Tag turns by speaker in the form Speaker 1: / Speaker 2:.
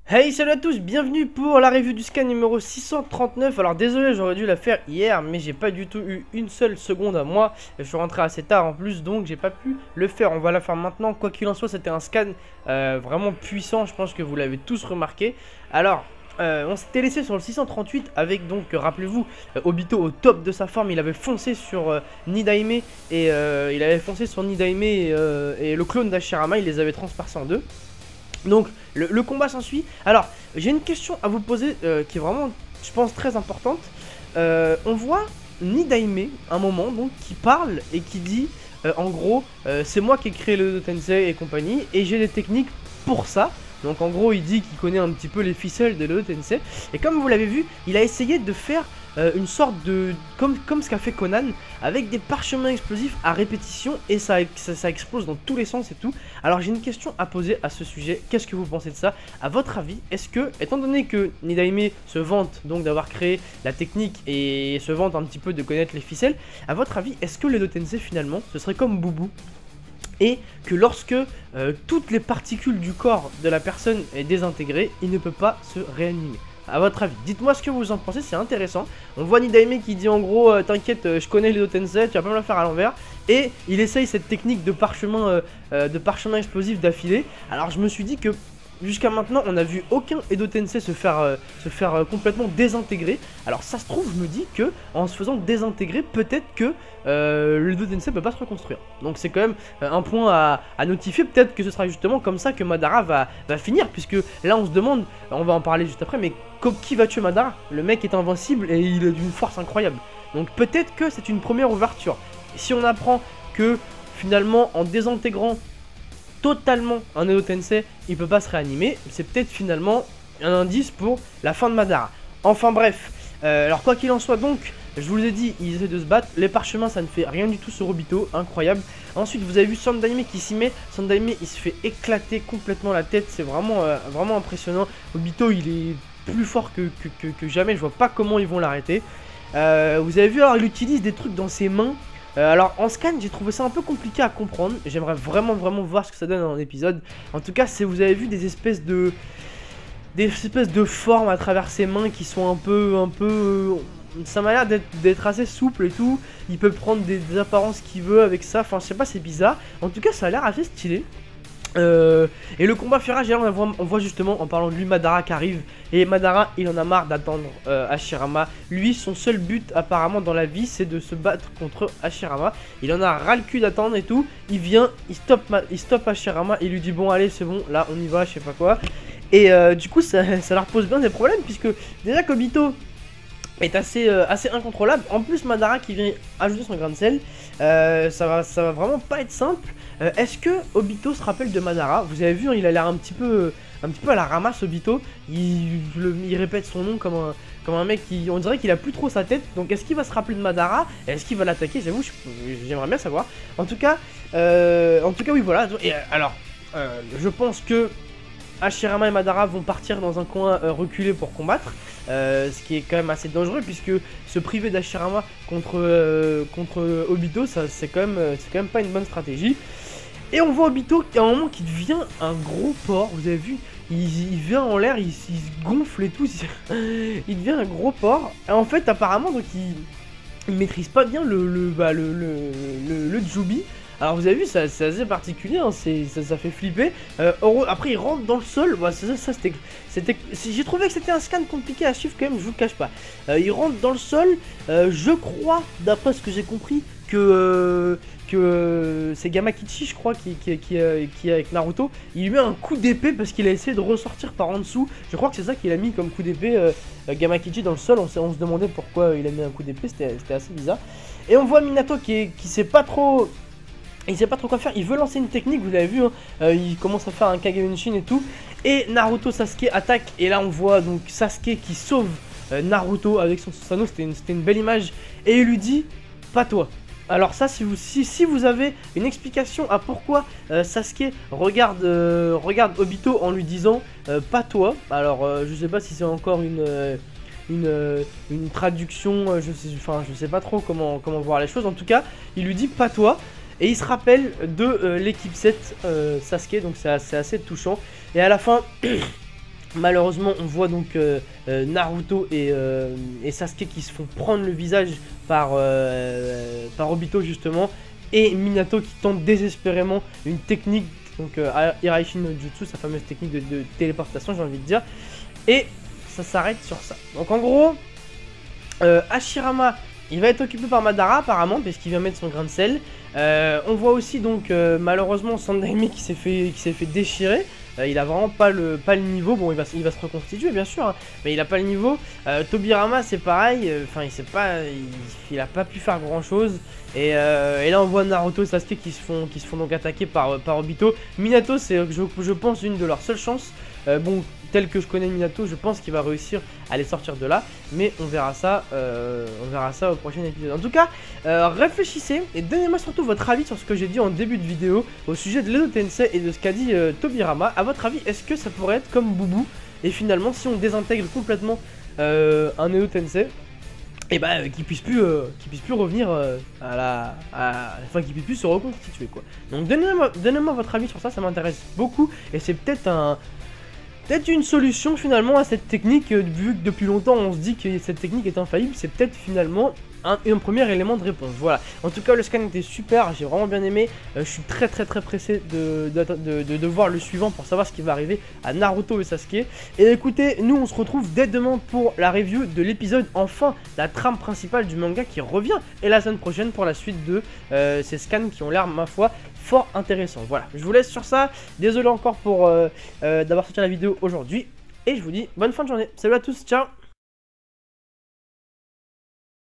Speaker 1: Hey, salut à tous, bienvenue pour la review du scan numéro 639. Alors désolé, j'aurais dû la faire hier, mais j'ai pas du tout eu une seule seconde à moi. Je suis rentré assez tard en plus, donc j'ai pas pu le faire. On va la faire maintenant. Quoi qu'il en soit, c'était un scan vraiment puissant, je pense que vous l'avez tous remarqué. Alors, on s'était laissé sur le 638 avec donc, rappelez-vous, Obito au top de sa forme. Il avait foncé sur Nidaime et et le clone d'Hashirama. Il les avait transpercés en deux. Donc le combat s'ensuit. Alors j'ai une question à vous poser qui est vraiment, je pense, très importante. On voit Nidaime un moment donc qui parle et qui dit en gros c'est moi qui ai créé le Tensei et compagnie et j'ai des techniques pour ça. Donc en gros il dit qu'il connaît un petit peu les ficelles de l'Edo Tensei. Et comme vous l'avez vu, il a essayé de faire une sorte de... Comme ce qu'a fait Conan, avec des parchemins explosifs à répétition, et ça explose dans tous les sens et tout. Alors j'ai une question à poser à ce sujet, qu'est-ce que vous pensez de ça? À votre avis, est-ce que, étant donné que Nidaime se vante donc d'avoir créé la technique et se vante un petit peu de connaître les ficelles, à votre avis, est-ce que l'Edo Tensei finalement, ce serait comme Boubou? Et que lorsque toutes les particules du corps de la personne est désintégrée, il ne peut pas se réanimer. À votre avis, dites-moi ce que vous en pensez, c'est intéressant. On voit Nidaime qui dit en gros t'inquiète, je connais les Tensei, tu vas pas me le faire à l'envers. Et il essaye cette technique de parchemin explosif d'affilée. Alors je me suis dit que jusqu'à maintenant, on n'a vu aucun Edo Tensei se faire complètement désintégrer. Alors ça se trouve, je me dis que en se faisant désintégrer, peut-être que le Edo Tensei peut pas se reconstruire. Donc c'est quand même un point à notifier. Peut-être que ce sera justement comme ça que Madara va finir, puisque là on se demande, on va en parler juste après, mais qui va tuer Madara? Le mec est invincible et il est d'une force incroyable. Donc peut-être que c'est une première ouverture. Et si on apprend que finalement en désintégrant totalement un Edo Tensei, il peut pas se réanimer, c'est peut-être finalement un indice pour la fin de Madara. Enfin bref, alors quoi qu'il en soit donc, je vous l'ai dit, ils essaient de se battre, les parchemins ça ne fait rien du tout sur Obito, incroyable. Ensuite vous avez vu Sandaime qui s'y met, Sandaime il se fait éclater complètement la tête, c'est vraiment, vraiment impressionnant. Obito il est plus fort que jamais, je vois pas comment ils vont l'arrêter. Vous avez vu, alors il utilise des trucs dans ses mains. Alors en scan j'ai trouvé ça un peu compliqué à comprendre. J'aimerais vraiment voir ce que ça donne dans l'épisode. En tout cas vous avez vu des espèces de formes à travers ses mains qui sont un peu ça m'a l'air d'être assez souple et tout. Il peut prendre des apparences qu'il veut avec ça. Enfin je sais pas, c'est bizarre. En tout cas ça a l'air assez stylé. Et le combat fait rage, et là on voit justement, en parlant de lui, Madara qui arrive. Et Madara il en a marre d'attendre Hashirama. Lui son seul but apparemment dans la vie c'est de se battre contre Hashirama. Il en a ras le cul d'attendre et tout. Il vient, il stoppe Hashirama. Il lui dit bon allez c'est bon, là on y va, je sais pas quoi. Et du coup ça leur pose bien des problèmes, puisque déjà qu'Obito est assez incontrôlable. En plus Madara qui vient ajouter son grain de sel, ça va vraiment pas être simple. Est-ce que Obito se rappelle de Madara? Vous avez vu, hein, il a l'air un petit peu à la ramasse. Obito, il répète son nom comme un mec qui, on dirait qu'il a plus trop sa tête. Donc est-ce qu'il va se rappeler de Madara? Est-ce qu'il va l'attaquer? J'avoue, j'aimerais bien savoir. En tout cas oui, voilà. Et alors je pense que Hashirama et Madara vont partir dans un coin reculé pour combattre, ce qui est quand même assez dangereux, puisque se priver d'Hashirama contre Obito, c'est quand même pas une bonne stratégie. Et on voit Obito à un moment qui devient un gros porc, vous avez vu, il vient en l'air, il se gonfle et tout, il devient un gros porc. Et en fait apparemment donc il maîtrise pas bien le Jubi. Alors vous avez vu, c'est assez particulier, hein, ça fait flipper. Après il rentre dans le sol, bah, j'ai trouvé que c'était un scan compliqué à suivre quand même, je vous le cache pas. Il rentre dans le sol, je crois, d'après ce que j'ai compris, que c'est Gamakichi, je crois, qui est avec Naruto. Il lui met un coup d'épée parce qu'il a essayé de ressortir par en dessous. Je crois que c'est ça qu'il a mis comme coup d'épée, Gamakichi, dans le sol. On se demandait pourquoi il a mis un coup d'épée, c'était assez bizarre. Et on voit Minato qui sait pas trop... Il sait pas trop quoi faire, il veut lancer une technique, vous l'avez vu, hein, il commence à faire un Kage-Bunshin et tout. Et Naruto, Sasuke attaque, et là on voit donc Sasuke qui sauve Naruto avec son Susanoo, c'était une belle image. Et il lui dit, pas toi. Alors ça, si vous avez une explication à pourquoi Sasuke regarde Obito en lui disant pas toi, alors je sais pas si c'est encore une traduction, je sais pas trop comment voir les choses. En tout cas, il lui dit pas toi. Et il se rappelle de l'équipe 7 Sasuke, donc c'est assez touchant. Et à la fin, Malheureusement, on voit donc Naruto et Sasuke qui se font prendre le visage par Obito justement, et Minato qui tente désespérément une technique, donc Hiraishi no Jutsu, sa fameuse technique de téléportation, j'ai envie de dire, et ça s'arrête sur ça. Donc en gros, Hashirama, il va être occupé par Madara apparemment, parce qu'il vient mettre son grain de sel. On voit aussi donc malheureusement Sandaime qui s'est fait déchirer. Il a vraiment pas le niveau. Bon, il va se reconstituer bien sûr, hein, mais il a pas le niveau. Tobirama c'est pareil, enfin il a pas pu faire grand chose. Et là on voit Naruto et Sasuke qui se font donc attaquer par Obito. Minato, c'est je pense une de leurs seules chances. Bon, tel que je connais Minato, je pense qu'il va réussir à les sortir de là, mais on verra ça au prochain épisode. En tout cas, réfléchissez et donnez-moi surtout votre avis sur ce que j'ai dit en début de vidéo au sujet de l'Edo Tensei et de ce qu'a dit Tobirama. A votre avis, est-ce que ça pourrait être comme Boubou, et finalement si on désintègre complètement un Edo Tensei, et bah qu'il puisse plus revenir enfin qu'il puisse plus se reconstituer quoi. Donc donnez-moi votre avis sur ça, ça m'intéresse beaucoup, et c'est peut-être une solution finalement à cette technique, vu que depuis longtemps on se dit que cette technique est infaillible, c'est peut-être finalement un premier élément de réponse. Voilà, en tout cas le scan était super, j'ai vraiment bien aimé. Je suis très pressé de voir le suivant pour savoir ce qui va arriver à Naruto et Sasuke. Et écoutez, nous on se retrouve dès demain pour la review de l'épisode, enfin la trame principale du manga qui revient, et la semaine prochaine pour la suite de ces scans qui ont l'air, ma foi, fort intéressant. Voilà, je vous laisse sur ça. Désolé encore pour d'avoir sorti la vidéo aujourd'hui, et je vous dis bonne fin de journée. Salut à tous, ciao.